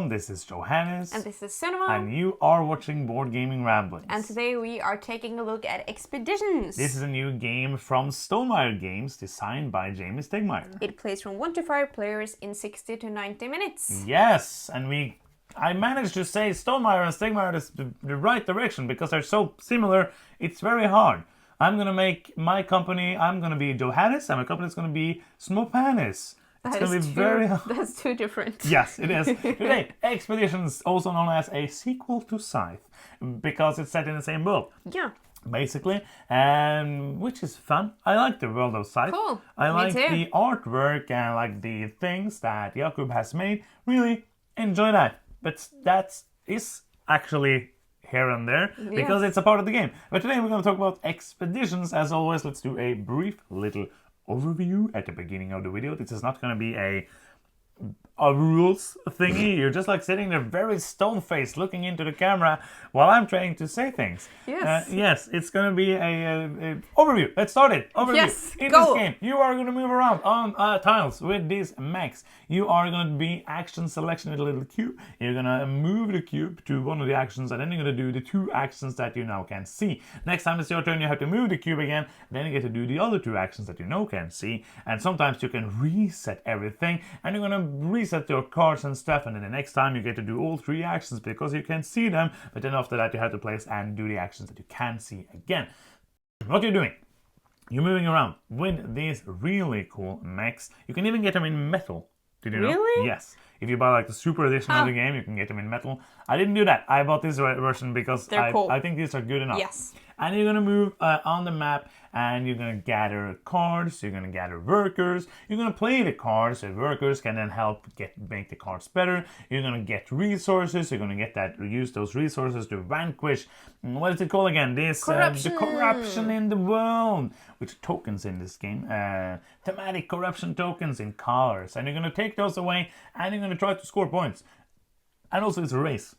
everyone, this is Johannes. And this is Cinema. And you are watching Board Gaming Ramblings. And today we are taking a look at Expeditions. This is a new game from Stonemeier Games, designed by Jamie Stegmaier. It plays from 1 to 5 players in 60 to 90 minutes. Yes, and I managed to say Stonemeier and Stegmaier is the right direction because they're so similar, it's very hard. I'm going to make my company, I'm going to be Johannes, and my company is going to be Smopanis. It's going to be very hard. That's too different. Yes, it is. Today, Expeditions, also known as a sequel to Scythe, because it's set in the same world. Yeah. Basically, which is fun. I like the world of Scythe. Cool. I like Me too. the artwork and like the things that Jakub has made. Really enjoy that. But that is actually here and there because it's a part of the game. But today we're going to talk about Expeditions. As always, let's do a brief little overview at the beginning of the video. This is not going to be a rules thingy. You're just like sitting there very stone-faced looking into the camera while I'm trying to say things. Yes. Yes, it's going to be a overview. Let's start it. Overview. Yes, in go. this game, you are going to move around on tiles with these mechs. You are going to be action selection with a little cube. You're going to move the cube to one of the actions, and then you're going to do the 2 actions that you now can see. Next time it's your turn, you have to move the cube again. Then you get to do the other 2 actions that you now can see. And sometimes you can reset everything, and you're going to reset your cards and stuff, and then the next time you get to do all 3 actions because you can see them, but then after that you have to place and do the actions that you can see again. What you're doing, you're moving around with these really cool mechs. You can even get them in metal. Did you know? Really? Yes. If you buy like the super edition of the game, you can get them in metal. I didn't do that. I bought this version because cool. I think these are good enough. Yes. And you're going to move on the map, and you're going to gather cards, you're going to gather workers, you're going to play the cards, the workers can then help make the cards better, you're going to get resources, you're going to use those resources to vanquish, what is it called again? This corruption. The corruption in the world, which are tokens in this game, thematic corruption tokens in colors, and you're going to take those away, and you're going to try to score points. And also it's a race.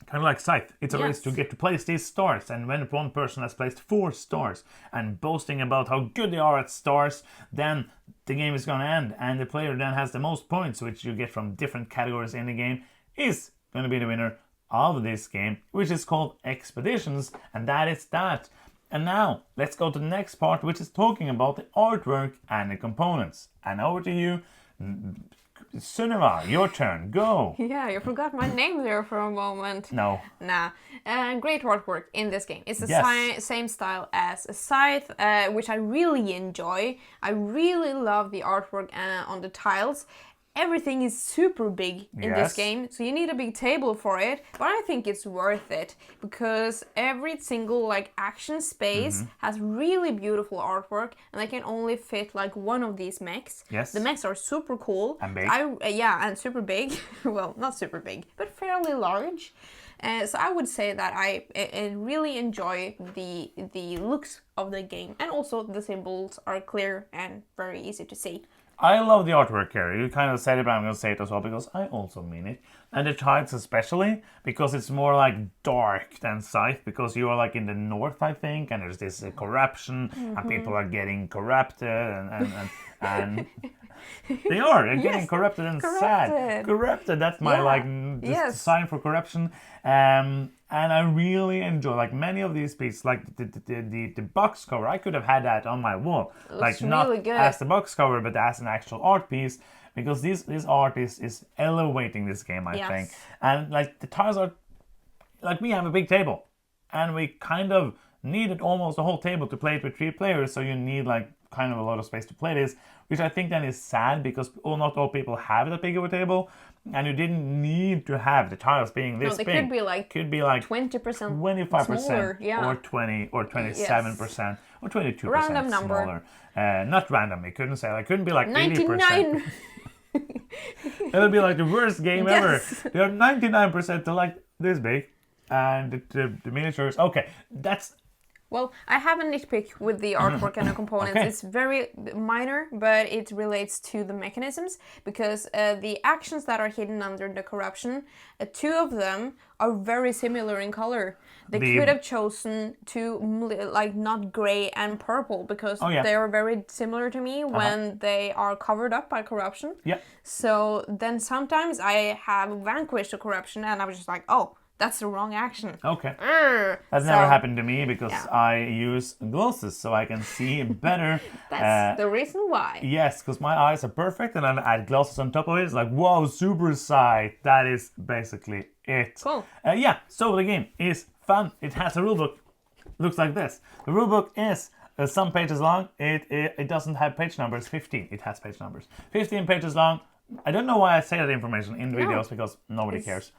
Kind of like Scythe. It's a race to get to place these stars, and when one person has placed 4 stars and boasting about how good they are at stars, then the game is going to end, and the player then has the most points, which you get from different categories in the game, is going to be the winner of this game, which is called Expeditions, and that is that. And now, let's go to the next part, which is talking about the artwork and the components. And over to you, Sunniva, your turn, go! Yeah, you forgot my name there for a moment. No. Nah. Great artwork in this game. It's the same style as Scythe, which I really enjoy. I really love the artwork on the tiles. Everything is super big in this game, so you need a big table for it, but I think it's worth it because every single like action space has really beautiful artwork, and I can only fit like one of these mechs. Yes. The mechs are super cool. And big. And super big. Well, not super big, but fairly large. So I would say that I really enjoy the looks of the game, and also the symbols are clear and very easy to see. I love the artwork here. You kind of said it, but I'm going to say it as well because I also mean it. And the tiles especially, because it's more like dark than Scythe, because you are like in the north, I think, and there's this corruption, and people are getting corrupted, and they're getting corrupted and sad. Corrupted, that's my sign for corruption. And I really enjoy like many of these pieces, like the box cover. I could have had that on my wall, like not really good. as the box cover, but as an actual art piece, because this art is elevating this game, I think. And like the tiles are, like we have a big table, and we kind of needed almost a whole table to play it with 3 players, so you need like kind of a lot of space to play this, which I think then is sad because not all people have that big of a table, and you didn't need to have the tiles being this big. Could be like 20%, 25% smaller, or 20 or 27% or 22% random number. Smaller. Not random. It couldn't be like 99. 80%. That would be like the worst game ever. They are 99% to like this big, and the miniatures. Okay, that's Well, I have a nitpick with the artwork and the components. Okay. It's very minor, but it relates to the mechanisms because the actions that are hidden under the corruption, two of them are very similar in color. They could have chosen to like not gray and purple because they are very similar to me when they are covered up by corruption. Yeah. So then sometimes I have vanquished the corruption and I was just like, oh, that's the wrong action. Okay. That's never happened to me because I use glasses so I can see better. That's the reason why. Yes, because my eyes are perfect and then I add glasses on top of it. It's like, whoa, super sight. That is basically it. Cool. Yeah, so the game is fun. It has a rulebook. Looks like this. The rulebook is some pages long. It doesn't have page numbers. 15. It has page numbers. 15 pages long. I don't know why I say that information in videos because nobody cares.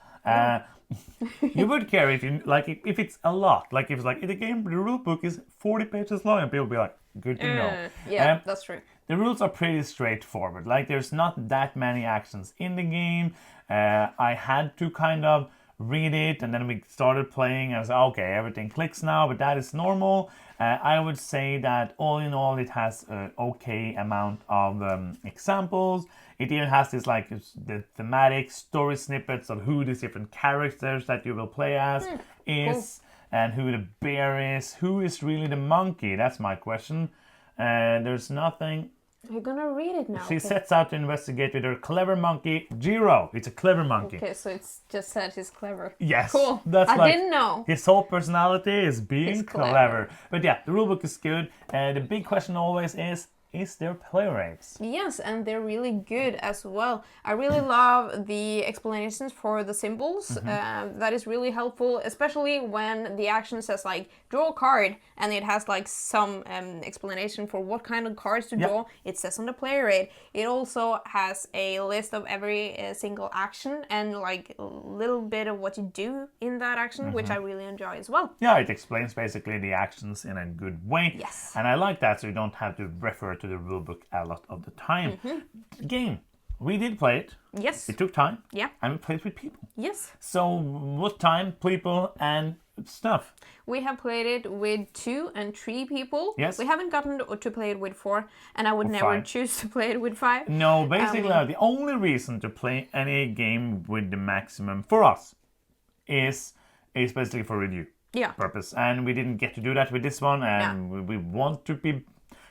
You would care if you like if it's a lot. Like if it's like the game, the rule book is 40 pages long, and people be like, "Good to know." Yeah, that's true. The rules are pretty straightforward. Like there's not that many actions in the game. I had to kind of read it, and then we started playing. And I was like, okay, everything clicks now, but that is normal. I would say that all in all, it has an okay amount of examples. It even has this like the thematic story snippets of who these different characters that you will play as is, and who the bear is, who is really the monkey. That's my question. There's nothing. You're gonna read it now. She sets out to investigate with her clever monkey, Jiro. It's a clever monkey. Okay, so it's just said he's clever. Yes. Cool. That's I like, didn't know. His whole personality is being He's clever. clever. But yeah, the rulebook is good. The big question always is there play rates? Yes, and they're really good as well. I really love the explanations for the symbols. That is really helpful, especially when the action says like draw a card and it has like some explanation for what kind of cards to draw. It says on the play rate. It also has a list of every single action and like a little bit of what you do in that action, which I really enjoy as well. Yeah, it explains basically the actions in a good way. Yes. And I like that, so you don't have to refer to the rulebook a lot of the time. Game. We did play it. Yes. It took time. Yeah. And we played with people. Yes. So what time, people, and stuff? We have played it with 2 and 3 people. Yes. We haven't gotten to play it with 4, and I would never 5. choose to play it with 5. No, basically the only reason to play any game with the maximum for us is basically for review purpose. And we didn't get to do that with this one, and we want to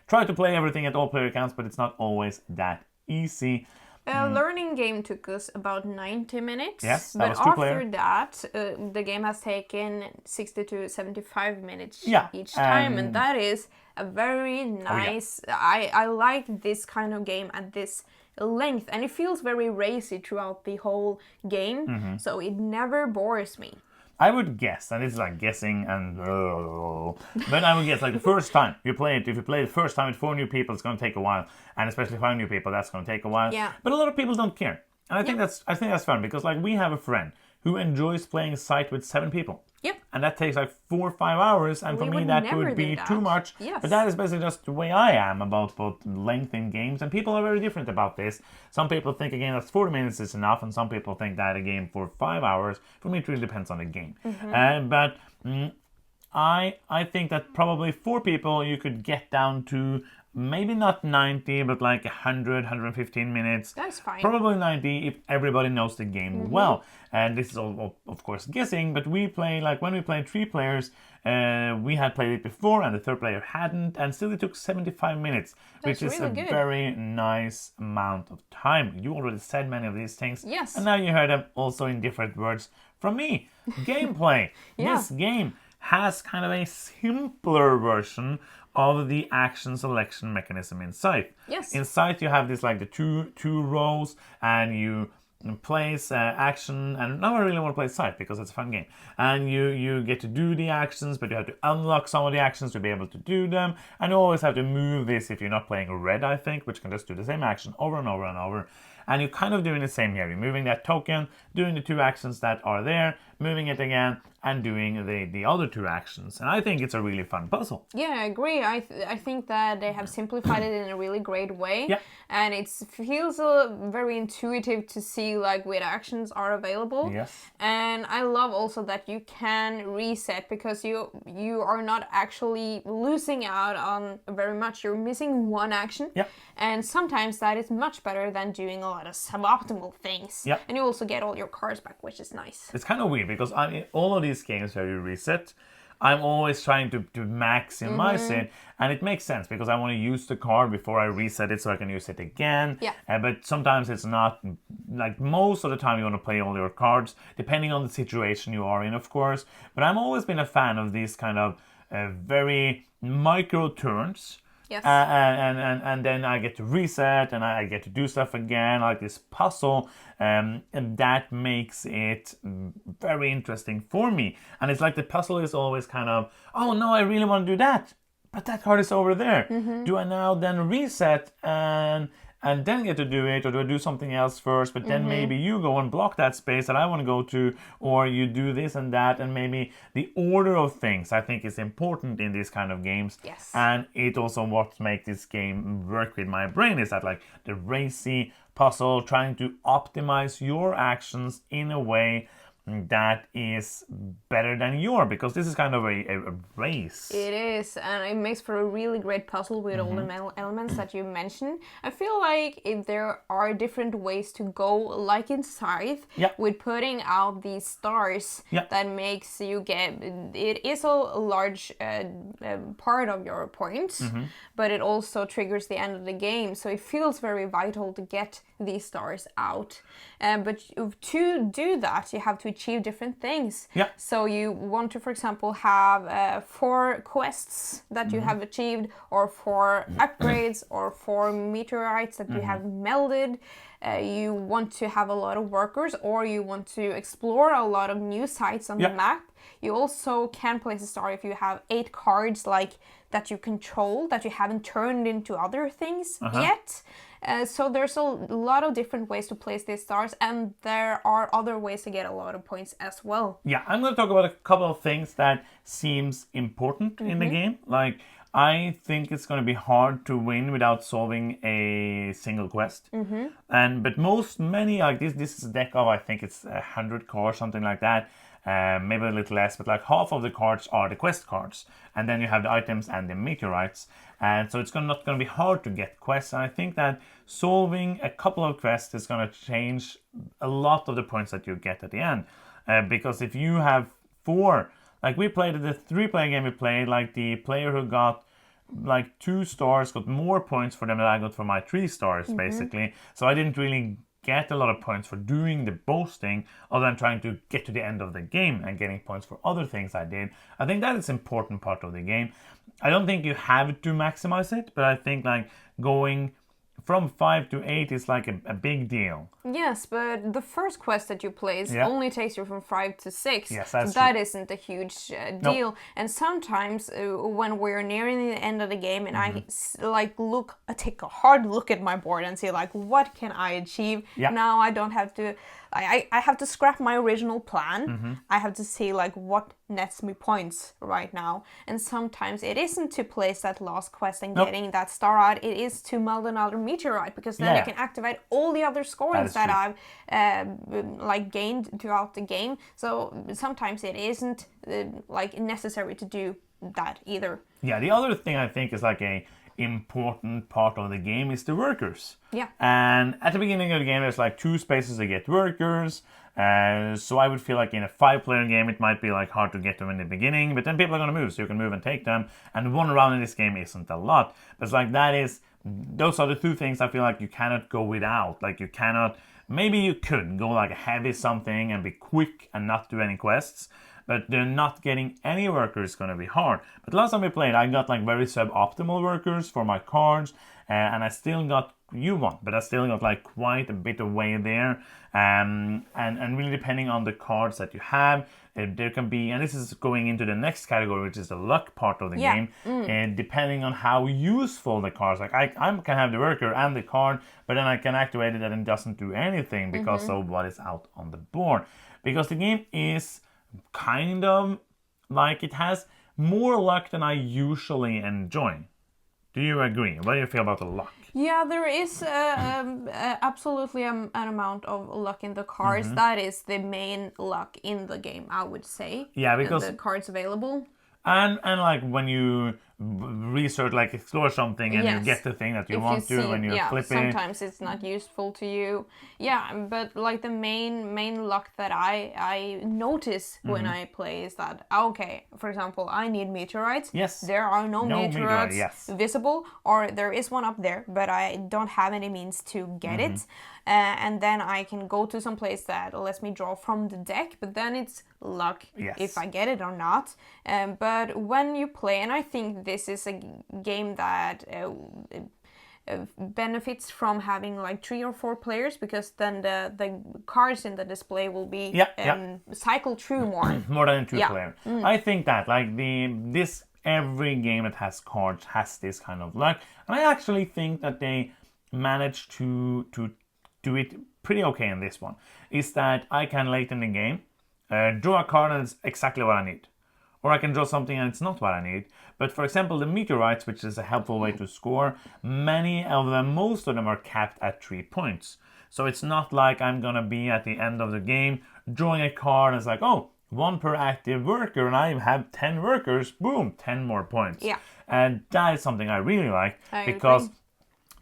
try to play everything at all player counts, but it's not always that easy. Learning game took us about 90 minutes. Yes, that but was 2 after player. that, the game has taken 60 to 75 minutes each Yeah, time, and that is a very nice. I like this kind of game at this length, and it feels very racy throughout the whole game, so it never bores me. I would guess, and it's like guessing, and but I would guess like the first time you play it, if you play the first time with 4 new people, it's going to take a while, and especially 5 new people, that's going to take a while. Yeah. But a lot of people don't care, and I think that's fun because like we have a friend who enjoys playing Scythe with 7 people. Yep. And that takes like 4 or 5 hours, and for me that would be too much. Yes. But that is basically just the way I am about both length in games, and people are very different about this. Some people think a game that's 40 minutes is enough, and some people think that a game for 5 hours. For me, it really depends on the game. But I think that probably 4 people you could get down to maybe not 90, but like 100, 115 minutes. That's fine. Probably 90 if everybody knows the game well. And this is all, of course, guessing, but we play, like when we played 3 players, we had played it before and the 3rd player hadn't, and still it took 75 minutes, which is really a good. very nice amount of time. You already said many of these things. Yes. And now you heard them also in different words from me. Gameplay. This game has kind of a simpler version of the action selection mechanism in Scythe. Yes. In Scythe you have this like the two rows, and you place action, and now I really want to play Scythe because it's a fun game, and you get to do the actions, but you have to unlock some of the actions to be able to do them, and you always have to move this if you're not playing red, I think, which can just do the same action over and over and over. And you're kind of doing the same here. You're moving that token, doing the 2 actions that are there, moving it again, and doing the other 2 actions. And I think it's a really fun puzzle. Yeah, I agree. I think that they have simplified it in a really great way. Yeah. And it feels very intuitive to see like what actions are available. Yes. And I love also that you can reset, because you are not actually losing out on very much. You're missing 1 action. Yeah. And sometimes that is much better than doing a lot of suboptimal things. Yeah. And you also get all your cards back, which is nice. It's kind of weird because all of these games where you reset, I'm always trying to maximize it, and it makes sense because I want to use the card before I reset it so I can use it again. Yeah. But sometimes it's not, like most of the time you want to play all your cards, depending on the situation you are in, of course. But I've always been a fan of these kind of very micro turns. Yes. And then I get to reset and I get to do stuff again, like this puzzle, and that makes it very interesting for me. And it's like the puzzle is always kind of, oh no, I really want to do that, but that card is over there. Do I now then reset and then get to do it, or do I do something else first, but then maybe you go and block that space that I want to go to, or you do this and that, and maybe the order of things I think is important in these kind of games. Yes. And it also what makes this game work with my brain is that like the racy puzzle, trying to optimize your actions in a way that is better than yours, because this is kind of a race. It is, and it makes for a really great puzzle with all the elements that you mentioned. I feel like if there are different ways to go, like in Scythe, Yeah. with putting out these stars, Yeah. that makes you get, it is a large part of your points, but it also triggers the end of the game, so it feels very vital to get these stars out. But to do that, you have to achieve different things. Yeah. So you want to, for example, have 4 quests that you have achieved, or 4 upgrades, or 4 meteorites that you have melded. You want to have a lot of workers, or you want to explore a lot of new sites on the map. You also can place a star if you have 8 cards like that you control that you haven't turned into other things yet. So there's a lot of different ways to place these stars, and there are other ways to get a lot of points as well. Yeah, I'm going to talk about a couple of things that seems important in the game. Like, I think it's going to be hard to win without solving a single quest. But many like this is a deck of, I think it's 100 cards, something like that. Maybe a little less, but like half of the cards are the quest cards, and then you have the items and the meteorites, and so it's not going to be hard to get quests. And I think that solving a couple of quests is going to change a lot of the points that you get at the end, because if you have 4, like we played the 3-player game we played, like the player who got like 2 stars got more points for them than I got for my 3 stars, basically. So I didn't really get a lot of points for doing the boasting, other than trying to get to the end of the game and getting points for other things I did. I think that is an important part of the game. I don't think you have to maximize it, but I think like going from 5 to 8 is like a big deal. Yes, but the first quest that you place only takes you from 5 to 6. Yes, that's so that true. Isn't a huge deal. And sometimes when we're nearing the end of the game, and I take a hard look at my board and see like, what can I achieve? Yeah. Now I don't have to. I have to scrap my original plan. I have to see like what nets me points right now. And sometimes it isn't to place that last quest and getting that star out. It is to meld another meteorite, because then I can activate all the other scorings that I've gained throughout the game. So sometimes it isn't necessary to do that either. Yeah, the other thing I think is like a important part of the game is the workers. Yeah. And at the beginning of the game, there's like 2 spaces to get workers. So I would feel like in a 5-player game, it might be like hard to get them in the beginning, but then people are going to move, so you can move and take them. And 1 round in this game isn't a lot. But it's like those are the 2 things I feel like you cannot go without. Like you cannot, maybe you could go like a heavy something and be quick and not do any quests. but not getting any workers is going to be hard. But last time we played, I got like very suboptimal workers for my cards, and I still got you won, but I still got like quite a bit of way there, and really depending on the cards that you have, there can be, and this is going into the next category, which is the luck part of the game, and depending on how useful the cards, like I can have the worker and the card, but then I can activate it and it doesn't do anything because of what is out on the board, because the game is kind of like it has more luck than I usually enjoy. Do you agree? What do you feel about the luck? Yeah, there is absolutely an amount of luck in the cards. That is the main luck in the game, I would say. Yeah, because the cards available. And like when you research, like explore something, and you get the thing that you want to, when you flip it. Sometimes it's not useful to you. Yeah, but like the main luck that I notice when I play is that, okay, for example, I need meteorites. Yes. There are no meteorites visible, or there is one up there, but I don't have any means to get it. And then I can go to some place that lets me draw from the deck, but then it's luck if I get it or not. But when you play, and I think this is a game that benefits from having like 3 or 4 players, because then the cards in the display will be cycled through more than 2 players. I think that like every game that has cards has this kind of luck, and I actually think that they managed to do it pretty okay in this one. Is that I can late in the game draw a card and it's exactly what I need, or I can draw something and it's not what I need. But for example, the meteorites, which is a helpful way to score, most of them are capped at 3 points. So it's not like I'm gonna be at the end of the game drawing a card and it's like, oh, 1 per active worker, and I have 10 workers, boom, 10 more points. Yeah. And that is something I really like, because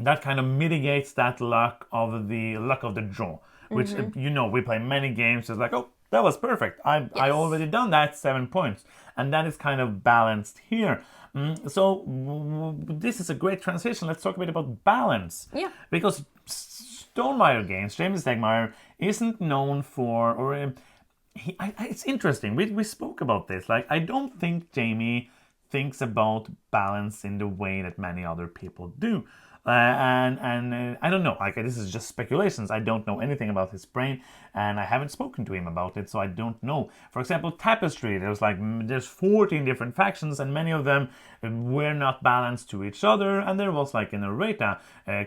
that kind of mitigates that luck of the draw, which we play many games. It's like, oh, that was perfect. I already done that, 7 points, and that is kind of balanced here. So this is a great transition. Let's talk a bit about balance. Yeah. Because Stonemeier games, James Stegmaier, isn't known for, it's interesting. We spoke about this. Like, I don't think Jamie thinks about balance in the way that many other people do. And I don't know, like, this is just speculations. I don't know anything about his brain, and I haven't spoken to him about it, so I don't know. For example, Tapestry, there's 14 different factions, and many of them were not balanced to each other, and there was like an errata,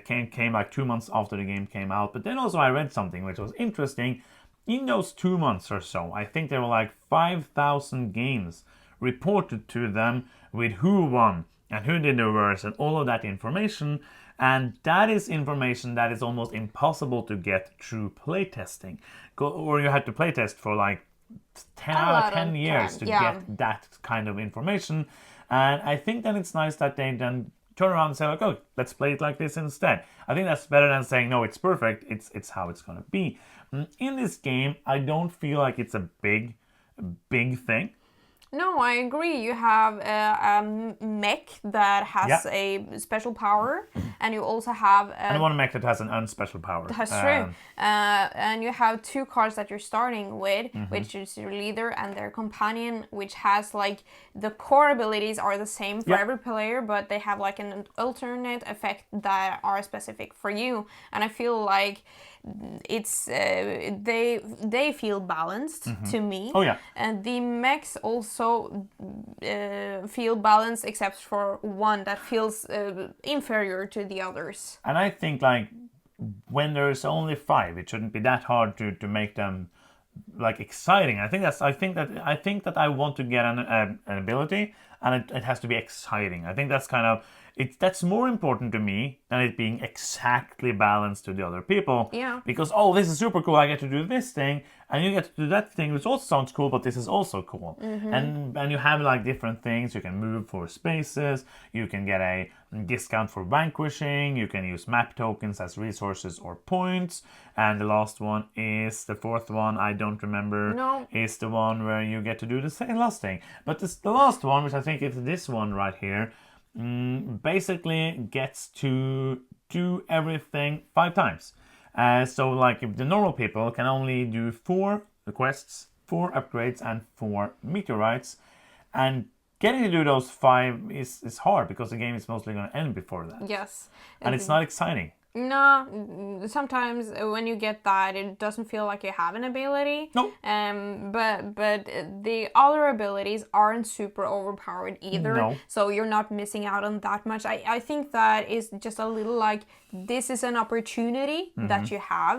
came like 2 months after the game came out. But then also I read something which was interesting. In those 2 months or so, I think there were like 5,000 games reported to them with who won and who did the worst and all of that information. And that is information that is almost impossible to get through playtesting. Or you had to playtest for like 10 years to get that kind of information. And I think that it's nice that they then turn around and say, like, oh, let's play it like this instead. I think that's better than saying, no, it's perfect. It's how it's going to be. In this game, I don't feel like it's a big thing. No, I agree. You have a mech that has a special power, and you also have... and one mech that has an unspecial power. That's true. And you have 2 cards that you're starting with, which is your leader and their companion, which has like... The core abilities are the same for every player, but they have like an alternate effect that are specific for you. And I feel like it's they feel balanced to me. Oh yeah. And the mechs also feel balanced, except for one that feels inferior to the others. And I think like when there's only 5, it shouldn't be that hard to make them like exciting. I think that I want to get an ability, and it has to be exciting. I think that's kind of that's more important to me than it being exactly balanced to the other people. Yeah. Because, oh, this is super cool, I get to do this thing, and you get to do that thing, which also sounds cool, but this is also cool. And you have like different things. You can move for spaces, you can get a discount for vanquishing, you can use map tokens as resources or points, and the last one is the 4th one, I don't remember. No. Is the one where you get to do the same last thing. But the last one, which I think is this one right here, basically gets to do everything 5 times. So like if the normal people can only do 4 quests 4 upgrades and 4 meteorites. And getting to do those 5 is hard because the game is mostly going to end before that. Yes. And it's not exciting. No, sometimes when you get that, it doesn't feel like you have an ability. No. But the other abilities aren't super overpowered either. No. So you're not missing out on that much. I think that is just a little like, this is an opportunity that you have.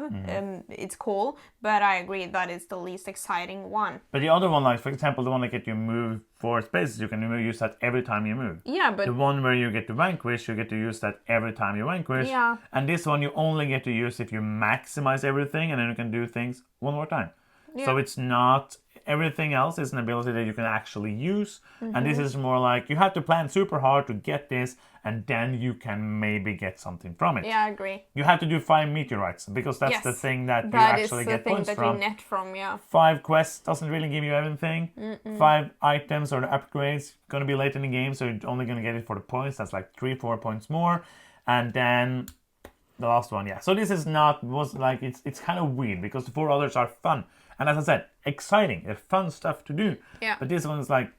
It's cool, but I agree that it's the least exciting one. But the other one, like for example, the one that get you move 4 spaces, you can use that every time you move. Yeah, but the one where you get to vanquish, you get to use that every time you vanquish. Yeah. And this one you only get to use if you maximize everything, and then you can do things one more time. Yeah. So it's not, everything else is an ability that you can actually use. And this is more like you have to plan super hard to get this, and then you can maybe get something from it. Yeah, I agree. You have to do 5 meteorites because that's the thing that you actually get points from. That is the thing that you net from, yeah. 5 quests doesn't really give you everything. 5 items or the upgrades gonna be late in the game, so you're only gonna get it for the points. That's like 3-4 points more. And then the last one, yeah. So this is it's kind of weird because the 4 others are fun. And as I said, exciting. They're fun stuff to do. Yeah. But this one's like,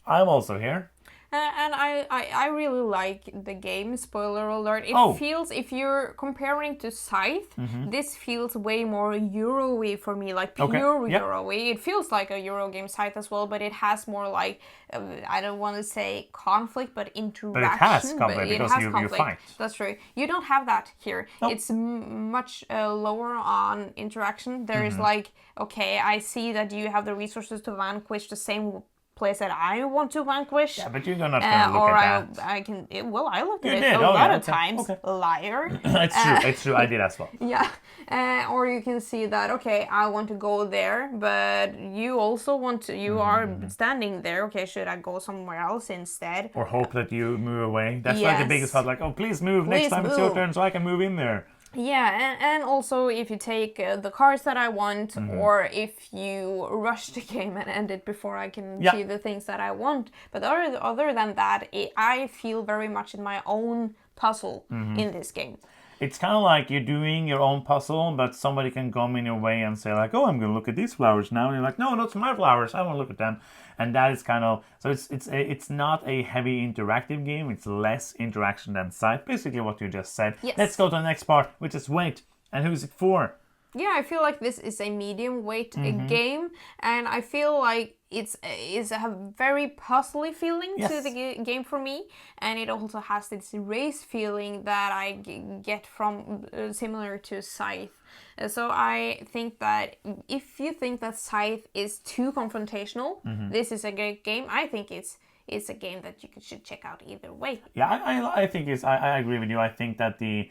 I'm also here. And I really like the game, spoiler alert. It feels, if you're comparing to Scythe, this feels way more Euro-y for me, like pure Euro-y. It feels like a Euro game, Scythe as well, but it has more like, I don't want to say conflict, but interaction. But it has conflict because you fight. That's true. You don't have that here. Nope. It's much lower on interaction. There is like, okay, I see that you have the resources to vanquish the same place that I want to vanquish. Yeah, but you're not going to look at that. I can. I looked at You it did? a Oh, lot yeah, of times. okay. Liar. It's true. I did as well. Yeah. Or you can see that, okay, I want to go there, but you also want to. You are standing there. Okay, should I go somewhere else instead? Or hope that you move away. That's like the biggest part. Like, oh, please move. Next time it's your turn, so I can move in there. Yeah, and also if you take the cards that I want, or if you rush the game and end it before I can see the things that I want. But other than that, I feel very much in my own puzzle in this game. It's kind of like you're doing your own puzzle, but somebody can come in your way and say like, oh, I'm going to look at these flowers now. And you're like, no, that's my flowers. I want to look at them. And that is kind of, so it's not a heavy interactive game. It's less interaction than Scythe. Basically what you just said. Yes. Let's go to the next part, which is weight. And who's it for? Yeah, I feel like this is a medium weight game, and I feel like it's a very puzzly feeling to the game for me, and it also has this race feeling that I get from similar to Scythe. So I think that if you think that Scythe is too confrontational, this is a great game. I think it's a game that you should check out either way. Yeah, I think I agree with you. I think that the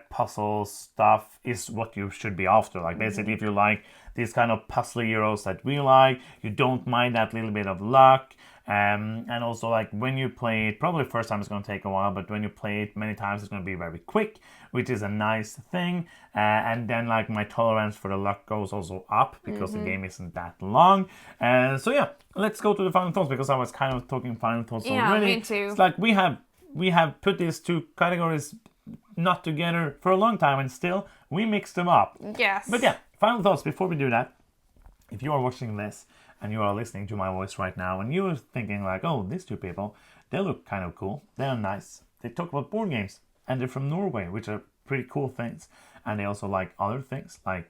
puzzle stuff is what you should be after. Like basically, if you like these kind of puzzle Euros that we like, you don't mind that little bit of luck. And also like when you play it, probably first time it's going to take a while, but when you play it many times, it's going to be very quick, which is a nice thing. And then like my tolerance for the luck goes also up because the game isn't that long. So yeah, let's go to the final thoughts because I was kind of talking final thoughts already. Yeah, me too. It's like we have put these 2 categories not together for a long time, and still we mix them up. Yes. But yeah, final thoughts before we do that. If you are watching this and you are listening to my voice right now and you're thinking like, oh, these 2 people, they look kind of cool, they're nice, they talk about board games, and they're from Norway, which are pretty cool things, and they also like other things like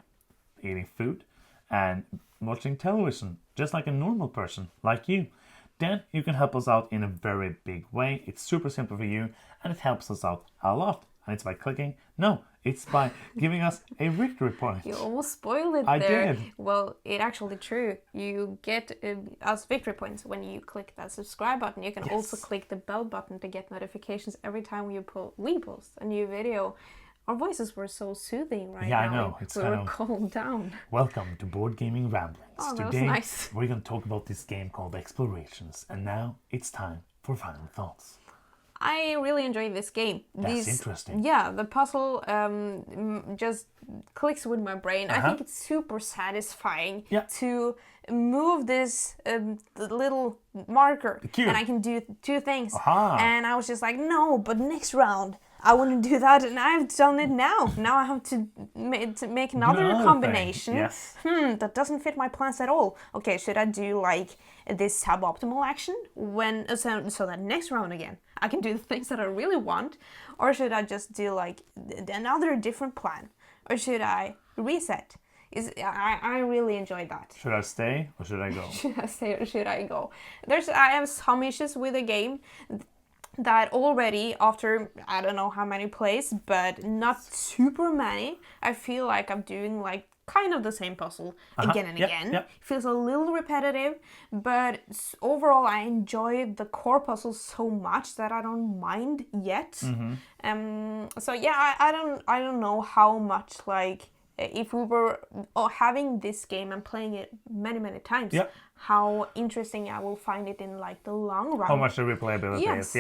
eating food and watching television just like a normal person like you, then you can help us out in a very big way. It's super simple for you, and it helps us out a lot. And it's by clicking. No, it's by giving us a victory point. You almost spoiled it there. I did. Well, it's actually true. You get us victory points when you click that subscribe button. You can also click the bell button to get notifications every time we post a new video. Our voices were so soothing right now. Yeah, I know. We were calmed down. Welcome to Board Gaming Ramblings. Oh, that Today, was nice. we're going to talk about this game called Explorations. And now it's time for final thoughts. I really enjoyed this game. That's interesting. Yeah, the puzzle just clicks with my brain. I think it's super satisfying to move this little marker, and I can do 2 things. And I was just like, no, but next round I want to do that, and I've done it now. Now I have to make another combination. Yes. That doesn't fit my plans at all. Okay, should I do like this suboptimal action when so that next round again I can do the things that I really want, or should I just do like another different plan, or should I reset? I really enjoyed that. Should I stay or should I go? Should I stay or should I go? I have some issues with the game that already after I don't know how many plays, but not super many, I feel like I'm doing like kind of the same puzzle again and again. It feels a little repetitive, but overall I enjoy the core puzzle so much that I don't mind yet. So yeah, I don't know how much like if we were having this game and playing it many times, how interesting I will find it in like the long run. How much the replayability is.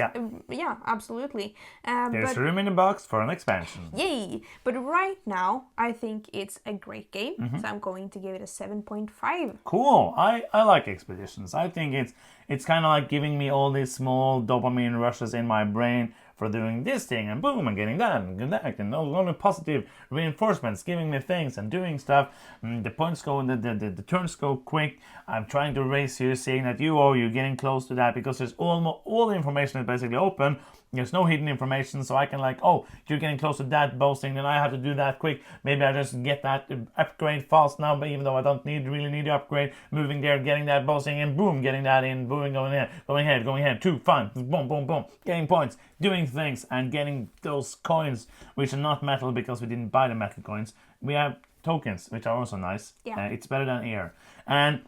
Yeah, absolutely. There's room in the box for an expansion. Yay! But right now, I think it's a great game, so I'm going to give it a 7.5. Cool. I like Expeditions. I think it's kind of like giving me all these small dopamine rushes in my brain for doing this thing, and boom, I'm getting that, and all the positive reinforcements, giving me things and doing stuff. The points go, the turns go quick. I'm trying to race you, seeing that you're getting close to that, because there's all the information is basically open. There's no hidden information, so I can like, oh, you're getting close to that boasting, then I have to do that quick. Maybe I just get that upgrade fast now, but even though I don't really need the upgrade, moving there, getting that boasting, and boom, getting that in, boom, going ahead, 2, fun, boom, getting points, doing things, and getting those coins, which are not metal because we didn't buy the metal coins. We have tokens, which are also nice. It's better than air. And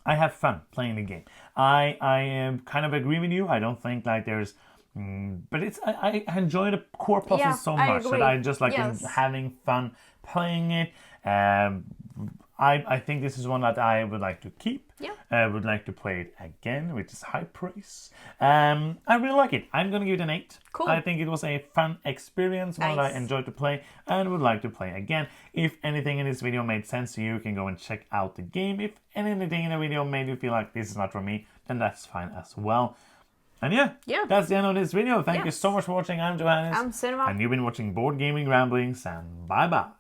I have fun playing the game. I kind of agree with you. I don't think like there's but I enjoy the core puzzles so much that I just like having fun playing it. I think this is one that I would like to keep. I would like to play it again, which is high praise. I really like it. I'm going to give it an 8. Cool. I think it was a fun experience, one that I enjoyed to play and would like to play again. If anything in this video made sense to you, you can go and check out the game. If anything in the video made you feel like this is not for me, then that's fine as well. And that's the end of this video. Thank you so much for watching. I'm Johannes. I'm Cinema. And you've been watching Board Gaming Ramblings, and bye-bye.